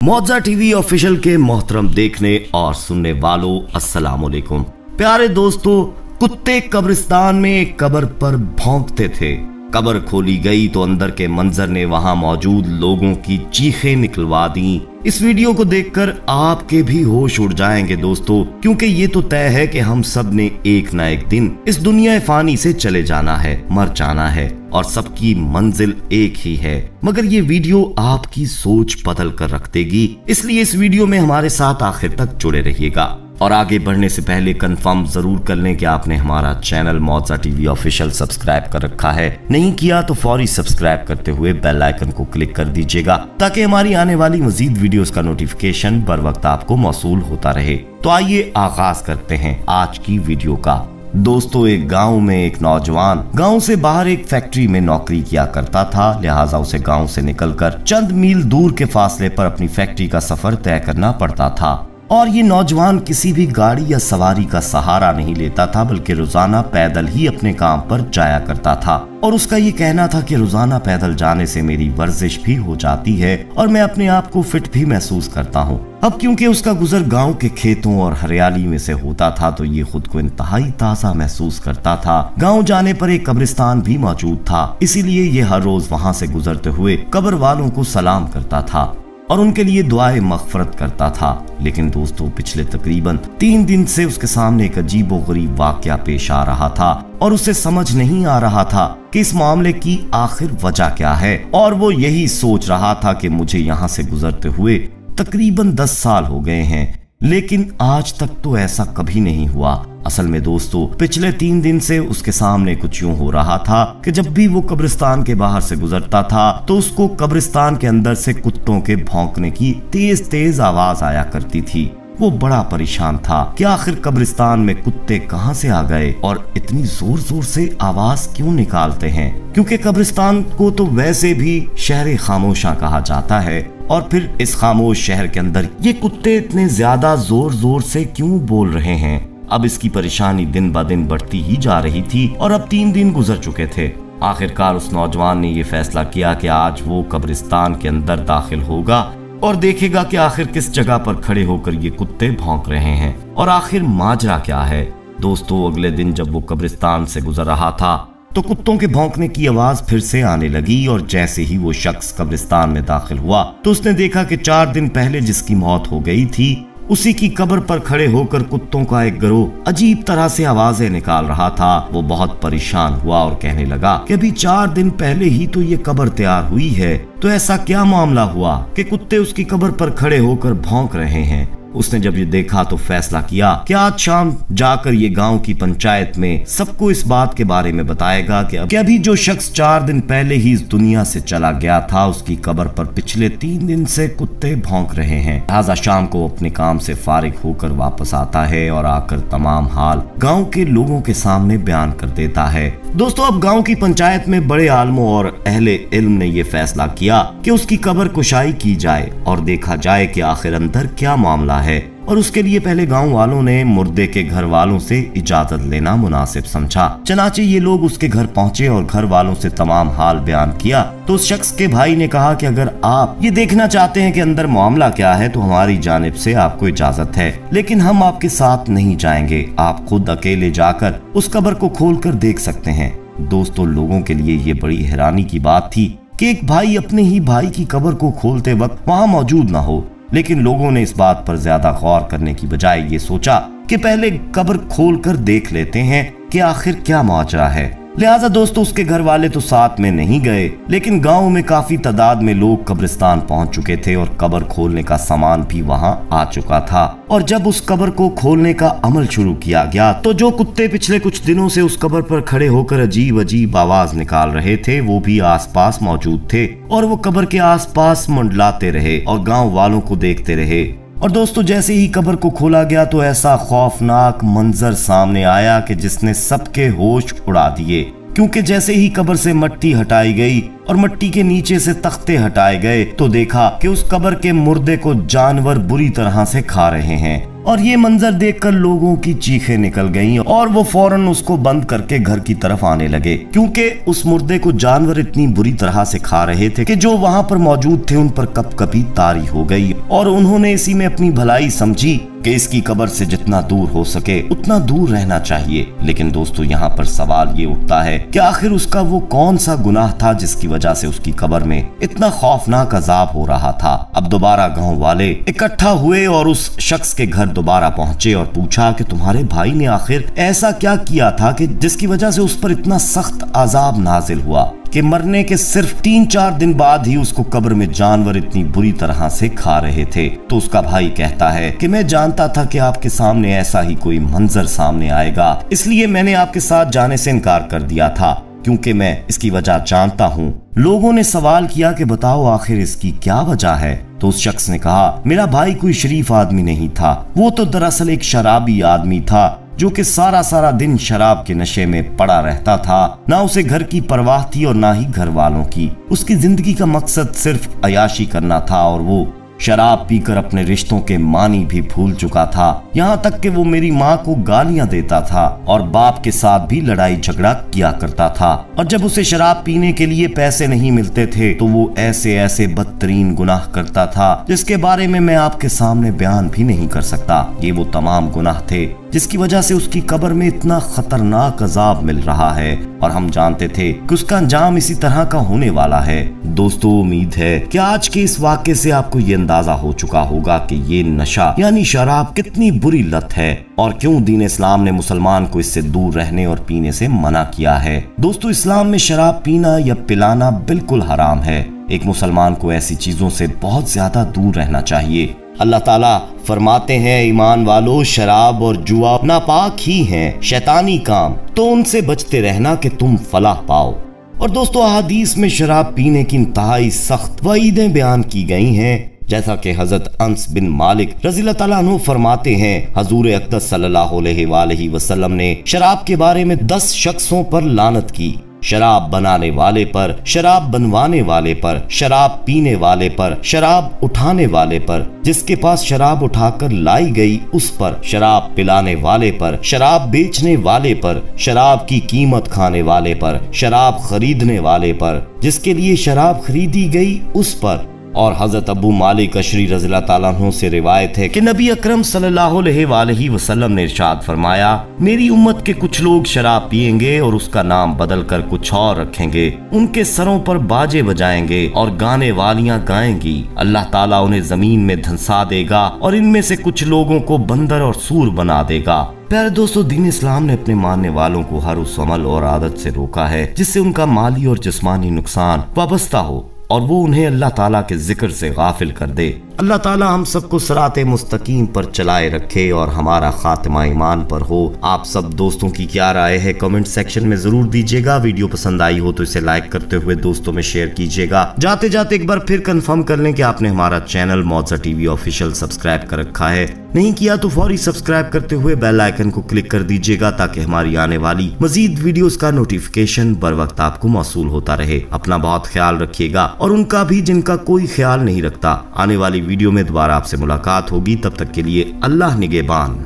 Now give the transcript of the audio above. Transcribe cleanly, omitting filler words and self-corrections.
मौजा TV official के मोहतरम देखने और सुनने वालों, अस्सलाम वालेकुम। प्यारे दोस्तों, कुत्ते कब्रिस्तान में एक कब्र पर भौंकते थे। कब्र खोली गई तो अंदर के मंजर ने वहां मौजूद लोगों की चीखें निकलवा दी। इस वीडियो को देखकर आपके भी होश उड़ जाएंगे दोस्तों, क्योंकि ये तो तय है कि हम सब ने एक ना एक दिन इस दुनिया फानी से चले जाना है, मर जाना है और सबकी मंजिल एक ही है। मगर ये वीडियो आपकी सोच बदल कर रख देगी, इसलिए इस वीडियो में हमारे साथ आखिर तक जुड़े रहिएगा। और आगे बढ़ने से पहले कंफर्म जरूर कर लें कि आपने हमारा चैनल मौजा टीवी ऑफिशियल सब्सक्राइब कर रखा है। नहीं किया तो फौरी सब्सक्राइब करते हुए बेल आइकन को क्लिक कर दीजिएगा, ताकि हमारी आने वाली मजीद वीडियोस का नोटिफिकेशन बर वक्त आपको मौसूल होता रहे। तो आइए आगाज करते हैं आज की वीडियो का। दोस्तों, एक गांव में एक नौजवान गांव से बाहर एक फैक्ट्री में नौकरी किया करता था। लिहाजा उसे गांव से निकलकर चंद मील दूर के फासले पर अपनी फैक्ट्री का सफर तय करना पड़ता था। और ये नौजवान किसी भी गाड़ी या सवारी का सहारा नहीं लेता था, बल्कि रोजाना पैदल ही अपने काम पर जाया करता था। और उसका ये कहना था कि रोजाना पैदल जाने से मेरी वर्जिश भी हो जाती है और मैं अपने आप को फिट भी महसूस करता हूँ। अब क्योंकि उसका गुजर गांव के खेतों और हरियाली में से होता था, तो ये खुद को इंतहाई ताज़ा महसूस करता था। गांव जाने पर एक कब्रिस्तान भी मौजूद था, इसीलिए ये हर रोज वहाँ से गुजरते हुए कब्र वालों को सलाम करता था और उनके लिए दुआए मग़फ़िरत करता था। लेकिन दोस्तों, पिछले तकरीबन 3 दिन से उसके सामने एक अजीबोगरीब वाक़या पेश आ रहा था और उसे समझ नहीं आ रहा था कि इस मामले की आखिर वजह क्या है। और वो यही सोच रहा था कि मुझे यहाँ से गुजरते हुए तकरीबन 10 साल हो गए हैं, लेकिन आज तक तो ऐसा कभी नहीं हुआ। असल में दोस्तों, पिछले 3 दिन से उसके सामने कुछ यूं हो रहा था कि जब भी वो कब्रिस्तान के बाहर से गुजरता था तो उसको कब्रिस्तान के अंदर से कुत्तों के भौंकने की तेज तेज आवाज आया करती थी। वो बड़ा परेशान था कि आखिर कब्रिस्तान में कुत्ते कहां से आ गए और इतनी जोर जोर से आवाज क्यों निकालते हैं, क्योंकि कब्रिस्तान को तो वैसे भी शहर खामोशा कहा जाता है। और फिर इस खामोश शहर के अंदर ये कुत्ते इतने ज्यादा जोर जोर से क्यों बोल रहे हैं। अब इसकी परेशानी दिन ब दिन बढ़ती ही जा रही थी और अब 3 दिन गुजर चुके थे। आखिरकार उस नौजवान ने ये फैसला किया कि आज वो कब्रिस्तान के अंदर दाखिल होगा और देखेगा कि आखिर किस जगह पर खड़े होकर ये कुत्ते भौंक रहे हैं और आखिर माजरा क्या है। दोस्तों, अगले दिन जब वो कब्रिस्तान से गुजर रहा था तो कुत्तों के भौंकने की आवाज फिर से आने लगी और जैसे ही वो शख्स कब्रिस्तान में दाखिल हुआ तो उसने देखा कि 4 दिन पहले जिसकी मौत हो गई थी, उसी की कब्र पर खड़े होकर कुत्तों का एक गिरोह अजीब तरह से आवाजें निकाल रहा था। वो बहुत परेशान हुआ और कहने लगा कि अभी 4 दिन पहले ही तो ये कब्र तैयार हुई है, तो ऐसा क्या मामला हुआ कि कुत्ते उसकी कब्र पर खड़े होकर भौंक रहे हैं। उसने जब ये देखा तो फैसला किया कि आज शाम जाकर ये गांव की पंचायत में सबको इस बात के बारे में बताएगा कि अभी जो शख्स 4 दिन पहले ही इस दुनिया से चला गया था, उसकी कब्र पर पिछले 3 दिन से कुत्ते भौंक रहे हैं। लिहाजा शाम को अपने काम से फारिग होकर वापस आता है और आकर तमाम हाल गाँव के लोगों के सामने बयान कर देता है। दोस्तों, अब गाँव की पंचायत में बड़े आलमों और अहले इल्म ने यह फैसला किया कि उसकी कब्र कुशाई की जाए और देखा जाए कि आखिर अंदर क्या मामला है। और उसके लिए पहले गांव वालों ने मुर्दे के घर वालों से इजाजत लेना मुनासिब समझा। चनाचे ये लोग उसके घर पहुंचे और घर वालों से तमाम हाल बयान किया। तो उस शख्स के भाई ने कहा कि अगर आप ये देखना चाहते हैं कि अंदर मामला क्या है तो हमारी जानिब से आपको इजाजत है, लेकिन हम आपके साथ नहीं जाएंगे। आप खुद अकेले जाकर उस कब्र को खोल कर देख सकते हैं। दोस्तों, लोगों के लिए ये बड़ी हैरानी की बात थी कि एक भाई अपने ही भाई की कब्र को खोलते वक्त वहाँ मौजूद न हो, लेकिन लोगों ने इस बात पर ज्यादा गौर करने की बजाय ये सोचा कि पहले कब्र खोलकर देख लेते हैं कि आखिर क्या माजरा है। लिहाजा दोस्तों, उसके घर वाले तो साथ में नहीं गए, लेकिन गांव में काफी तादाद में लोग कब्रिस्तान पहुंच चुके थे और कब्र खोलने का सामान भी वहां आ चुका था। और जब उस कब्र को खोलने का अमल शुरू किया गया तो जो कुत्ते पिछले कुछ दिनों से उस कब्र पर खड़े होकर अजीब अजीब आवाज निकाल रहे थे, वो भी आसपास मौजूद थे और वो कब्र के आसपास मंडलाते रहे और गाँव वालों को देखते रहे। और दोस्तों, जैसे ही कब्र को खोला गया तो ऐसा खौफनाक मंजर सामने आया कि जिसने सबके होश उड़ा दिए, क्योंकि जैसे ही कब्र से मट्टी हटाई गई और मिट्टी के नीचे से तख्ते हटाए गए तो देखा कि उस कब्र के मुर्दे को जानवर बुरी तरह से खा रहे हैं। और ये मंजर देखकर लोगों की चीखें निकल गईं और वो फौरन उसको बंद करके घर की तरफ आने लगे, क्योंकि उस मुर्दे को जानवर इतनी बुरी तरह से खा रहे थे कि जो वहां पर मौजूद थे उन पर कपकपी तारी हो गई। और उन्होंने इसी में अपनी भलाई समझी कि इसकी कब्र से जितना दूर हो सके उतना दूर रहना चाहिए। लेकिन दोस्तों, यहाँ पर सवाल ये उठता है कि आखिर उसका वो कौन सा गुनाह था जिसकी वजह से उसकी कब्र में इतना खौफनाक अजाब हो रहा था। अब दोबारा गांव वाले इकट्ठा हुए और उस शख्स के घर दोबारा पहुंचे और पूछा कि तुम्हारे भाई ने आखिर ऐसा क्या किया था कि जिसकी वजह से उस पर इतना सख्त अजाब नाजिल हुआ कि मरने के सिर्फ 3-4 दिन बाद ही उसको कब्र में जानवर इतनी बुरी तरह से खा रहे थे। तो उसका भाई कहता है कि मैं जानता था कि आपके सामने ऐसा ही कोई मंजर सामने आएगा, इसलिए मैंने आपके साथ जाने से इनकार कर दिया था, क्योंकि मैं इसकी वजह जानता हूँ। लोगों ने सवाल किया कि बताओ आखिर इसकी क्या वजह है। तो उस शख्स ने कहा, मेरा भाई कोई शरीफ आदमी नहीं था, वो तो दरअसल एक शराबी आदमी था जो कि सारा दिन शराब के नशे में पड़ा रहता था। ना उसे घर की परवाह थी और ना ही घर वालों की। उसकी जिंदगी का मकसद सिर्फ अयाशी करना था और वो शराब पीकर अपने रिश्तों के मानी भी भूल चुका था। यहाँ तक कि वो मेरी माँ को गालियां देता था और बाप के साथ भी लड़ाई झगड़ा किया करता था। और जब उसे शराब पीने के लिए पैसे नहीं मिलते थे तो वो ऐसे बदतरीन गुनाह करता था जिसके बारे में मैं आपके सामने बयान भी नहीं कर सकता। ये वो तमाम गुनाह थे जिसकी वजह से उसकी कब्र में इतना खतरनाक अजाब मिल रहा है और हम जानते थे कि उसका अंजाम इसी तरह का होने वाला है। दोस्तों, उम्मीद है कि आज के इस वाक़े से आपको ये अंदाजा हो चुका होगा कि ये नशा यानी शराब कितनी बुरी लत है और क्यों दीन इस्लाम ने मुसलमान को इससे दूर रहने और पीने से मना किया है। दोस्तों, इस्लाम में शराब पीना या पिलाना बिल्कुल हराम है। एक मुसलमान को ऐसी चीजों से बहुत ज्यादा दूर रहना चाहिए। अल्लाह ताला फरमाते हैं, ईमान वालों, शराब और जुआ नापाक ही हैं, शैतानी काम, तो उनसे बचते रहना कि तुम फलाह पाओ। और दोस्तों, अहादीस में शराब पीने की इंतहाई सख्त वईदें बयान की गई हैं, जैसा कि हजरत अंस बिन मालिक रज़ियल्लाहु ताला अन्हु फरमाते हैं, हजूर अक़दस सल्लल्लाहु अलैहि वसल्लम ने शराब के बारे में 10 शख्सों पर लानत की। शराब बनाने वाले पर, शराब बनवाने वाले पर, शराब पीने वाले पर, शराब उठाने वाले पर, जिसके पास शराब उठाकर लाई गई उस पर, शराब पिलाने वाले पर, शराब बेचने वाले पर, शराब की कीमत खाने वाले पर, शराब खरीदने वाले पर, जिसके लिए शराब खरीदी गई उस पर। और हजरत अबू मालिक अशरी रज़ियल्लाहु ताला अन्हु से रिवायत है कि नबी अकरम सल्लल्लाहु अलैहि वसल्लम ने इरशाद फरमाया, मेरी उम्मत के कुछ लोग शराब पिएंगे और उसका नाम बदल कर कुछ और रखेंगे, उनके सरों पर बाजे बजाएंगे और गाने वालियां गाएंगी। अल्लाह ताला उन्हें जमीन में धंसा देगा और इनमें से कुछ लोगों को बंदर और सूर बना देगा। प्यारे दोस्तों, दीन इस्लाम ने अपने मानने वालों को हर उस अमल और आदत से रोका है जिससे उनका माली और जिस्मानी नुकसान वाबस्ता हो और वो उन्हें अल्लाह ताला के जिक्र से गाफिल कर दे। अल्लाह ताला हम सबको सिराते मुस्तकीम पर चलाए रखे और हमारा खात्मा ईमान पर हो। आप सब दोस्तों की क्या राय है कमेंट सेक्शन में जरूर दीजिएगा। वीडियो पसंद आई हो तो इसे लाइक करते हुए दोस्तों में शेयर कीजिएगा। जाते जाते एक बार फिर कंफर्म कर लें कि आपने हमारा चैनल मौजा टीवी ऑफिशियल सब्सक्राइब कर रखा है। नहीं किया तो फौरी सब्सक्राइब करते हुए बेल आइकन को क्लिक कर दीजिएगा ताकि हमारी आने वाली मजीद वीडियोस का नोटिफिकेशन बर वक्त आपको मौसूल होता रहे। अपना बहुत ख्याल रखिएगा और उनका भी जिनका कोई ख्याल नहीं रखता। आने वाली वीडियो में दोबारा आपसे मुलाकात होगी, तब तक के लिए अल्लाह निगहबान।